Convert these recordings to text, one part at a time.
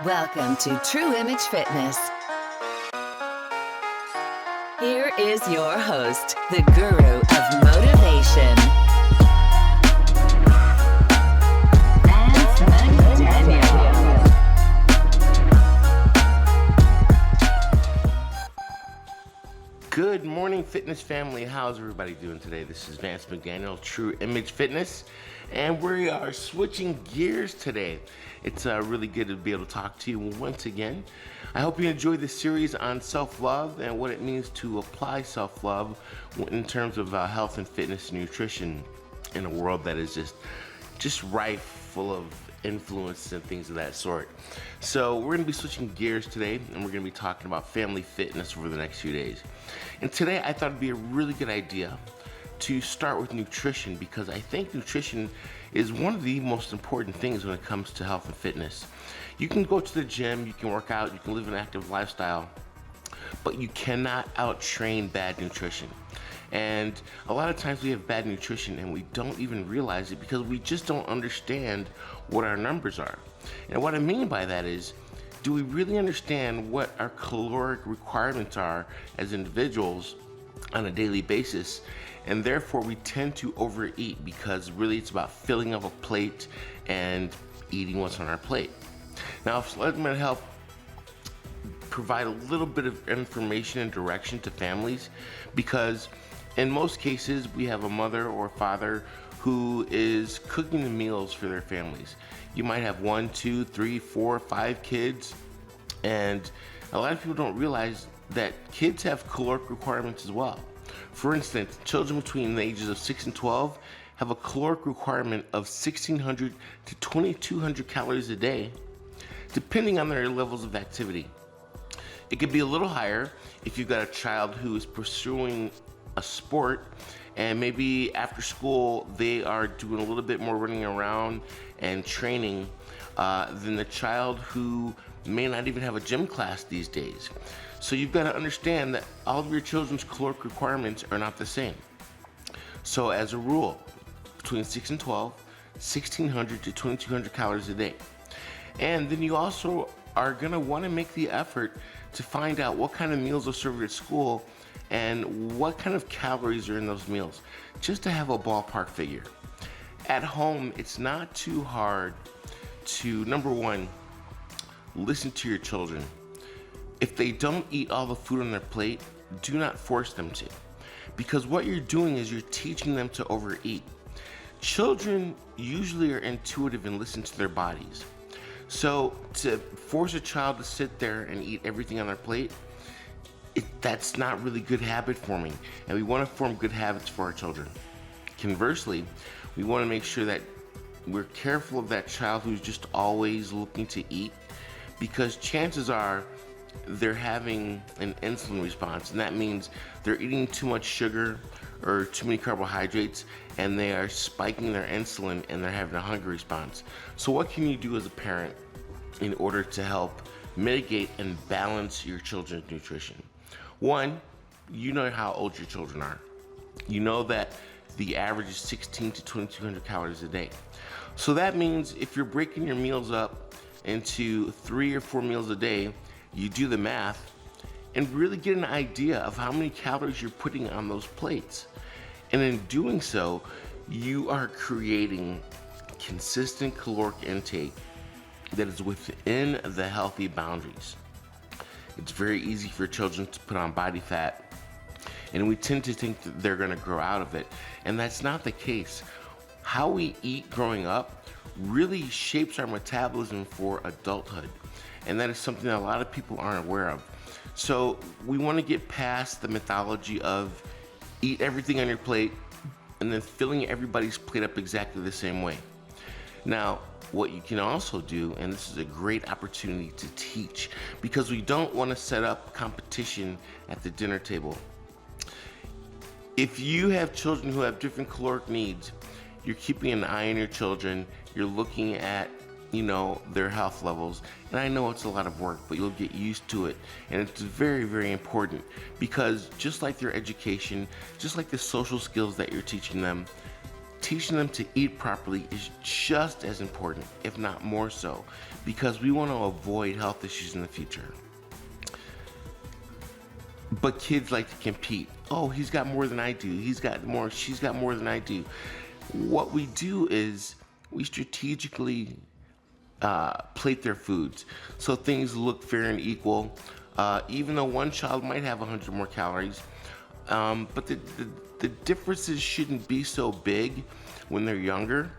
Welcome to True Image Fitness. Here is your host, the guru of motivation, Vance Daniel. Good morning, fitness family. How's everybody doing today? This is Vance McDaniel, True Image Fitness, and we are switching gears today. It's really good to be able to talk to you once again. I hope you enjoyed this series on self-love and what it means to apply self-love in terms of health and fitness and nutrition in a world that is just rife, full of influence and things of that sort. So we're going to be switching gears today, and we're going to be talking about family fitness over the next few days. And today I thought it'd be a really good idea to start with nutrition, because I think nutrition is one of the most important things when it comes to health and fitness. You can go to the gym, you can work out, you can live an active lifestyle, but you cannot out-train bad nutrition. And a lot of times we have bad nutrition and we don't even realize it because we just don't understand what our numbers are. And what I mean by that is, do we really understand what our caloric requirements are as individuals on a daily basis? And therefore we tend to overeat because really it's about filling up a plate and eating what's on our plate. Now, I'm going to help provide a little bit of information and direction to families, because in most cases we have a mother or father who is cooking the meals for their families. You might have 1, 2, 3, 4, 5 kids, and a lot of people don't realize that kids have caloric requirements as well. For instance, children between the ages of 6 and 12 have a caloric requirement of 1,600 to 2,200 calories a day, depending on their levels of activity. It could be a little higher if you've got a child who is pursuing a sport, and maybe after school they are doing a little bit more running around and training than the child who may not even have a gym class these days. So you've got to understand that all of your children's caloric requirements are not the same. So as a rule, between 6 and 12, 1,600 to 2,200 calories a day. And then you also are going to want to make the effort to find out what kind of meals are served at school and what kind of calories are in those meals, just to have a ballpark figure. At home, it's not too hard to, number one, listen to your children. If they don't eat all the food on their plate, do not force them to, because what you're doing is you're teaching them to overeat. Children usually are intuitive and listen to their bodies. So to force a child to sit there and eat everything on their plate, that's not really good habit forming, and we want to form good habits for our children. Conversely, we want to make sure that we're careful of that child who's just always looking to eat, because chances are they're having an insulin response, and that means they're eating too much sugar or too many carbohydrates, and they are spiking their insulin and they're having a hunger response. So what can you do as a parent in order to help mitigate and balance your children's nutrition? One, you know how old your children are. You know that the average is 16 to 2,200 calories a day. So that means if you're breaking your meals up into 3 or 4 meals a day, you do the math and really get an idea of how many calories you're putting on those plates. And in doing so, you are creating consistent caloric intake that is within the healthy boundaries. It's very easy for children to put on body fat, and we tend to think that they're going to grow out of it, and that's not the case. How we eat growing up really shapes our metabolism for adulthood, and that is something that a lot of people aren't aware of. So we want to get past the mythology of eat everything on your plate and then filling everybody's plate up exactly the same way. Now, what you can also do, and this is a great opportunity to teach, because we don't want to set up competition at the dinner table. If you have children who have different caloric needs, you're keeping an eye on your children, you're looking at their health levels. And I know it's a lot of work, but you'll get used to it. And it's very, very important, because just like their education, just like the social skills that you're teaching them, teaching them to eat properly is just as important, if not more so, because we want to avoid health issues in the future. But kids like to compete. Oh, he's got more than I do. She's got more than I do. What we do is we strategically plate their foods so things look fair and equal. Even though one child might have 100 more calories, but the differences shouldn't be so big when they're younger.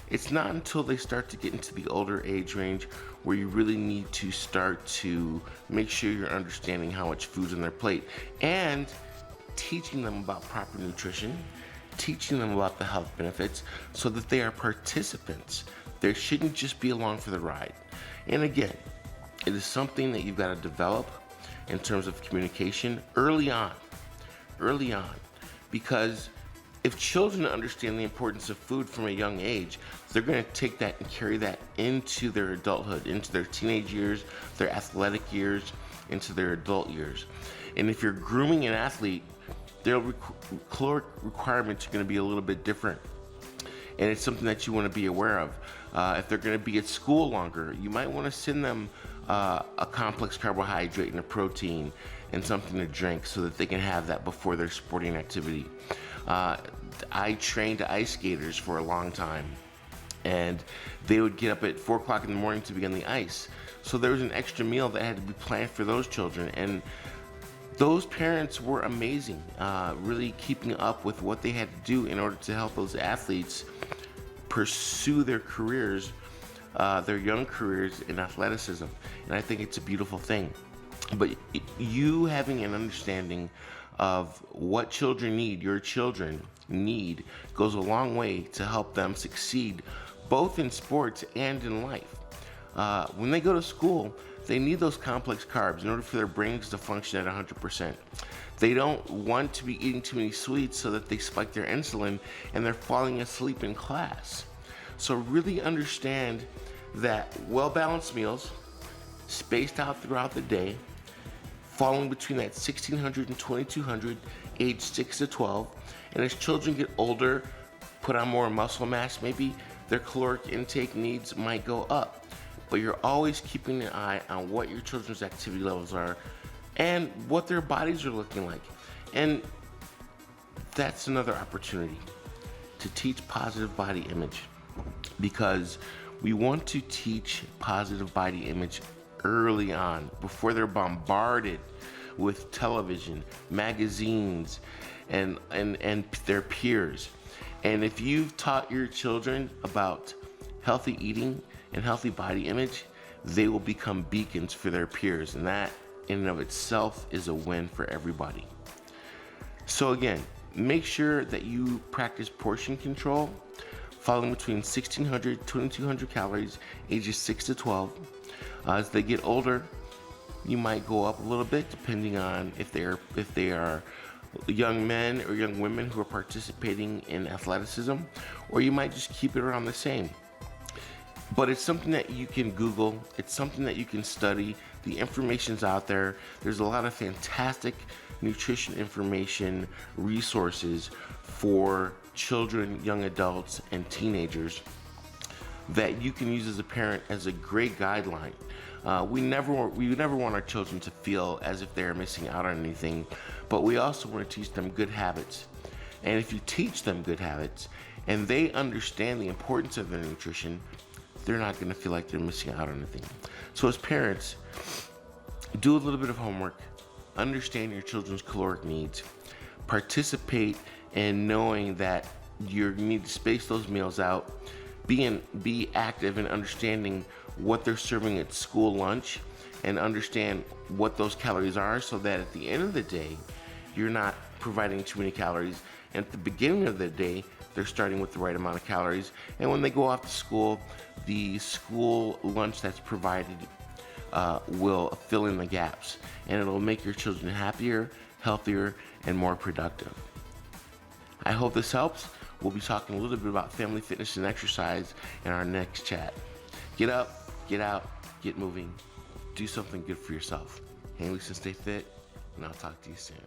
It's not until they start to get into the older age range where you really need to start to make sure you're understanding how much food's on their plate and teaching them about proper nutrition, teaching them about the health benefits so that they are participants. They shouldn't just be along for the ride. And again, it is something that you've got to develop in terms of communication early on, because if children understand the importance of food from a young age, they're going to take that and carry that into their adulthood, into their teenage years, their athletic years, into their adult years. And if you're grooming an athlete, their caloric requirements are going to be a little bit different. And it's something that you want to be aware of. If they're going to be at school longer, you might want to send them a complex carbohydrate and a protein and something to drink so that they can have that before their sporting activity. I trained ice skaters for a long time, and they would get up at 4 o'clock in the morning to be on the ice. So there was an extra meal that had to be planned for those children, and those parents were amazing, really keeping up with what they had to do in order to help those athletes pursue their careers, their young careers in athleticism. And I think it's a beautiful thing. But you having an understanding of what children need, your children need, goes a long way to help them succeed both in sports and in life. When they go to school, they need those complex carbs in order for their brains to function at 100%. They don't want to be eating too many sweets so that they spike their insulin and they're falling asleep in class. So really understand that well-balanced meals, spaced out throughout the day, falling between that 1600 and 2200, age 6 to 12. And as children get older, put on more muscle mass, maybe their caloric intake needs might go up. But you're always keeping an eye on what your children's activity levels are and what their bodies are looking like. And that's another opportunity to teach positive body image, because we want to teach positive body image early on, before they're bombarded with television, magazines, and their peers. And if you've taught your children about healthy eating and healthy body image, they will become beacons for their peers, and that in and of itself is a win for everybody. So again, make sure that you practice portion control, falling between 1600 to 2200 calories, ages 6 to 12. As they get older, you might go up a little bit depending on if they are young men or young women who are participating in athleticism, or you might just keep it around the same. But it's something that you can Google. It's something that you can study. The information's out there. There's a lot of fantastic nutrition information resources for children, young adults, and teenagers that you can use as a parent as a great guideline. We never want our children to feel as if they're missing out on anything, but we also want to teach them good habits. And if you teach them good habits and they understand the importance of their nutrition, they're not going to feel like they're missing out on anything. So as parents, do a little bit of homework, understand your children's caloric needs, participate in knowing that you need to space those meals out, be active in understanding what they're serving at school lunch, and understand what those calories are, so that at the end of the day, you're not providing too many calories. And at the beginning of the day, they're starting with the right amount of calories. And when they go off to school, the school lunch that's provided will fill in the gaps. And it'll make your children happier, healthier, and more productive. I hope this helps. We'll be talking a little bit about family fitness and exercise in our next chat. Get up, get out, get moving. Do something good for yourself. Hang loose and stay fit, and I'll talk to you soon.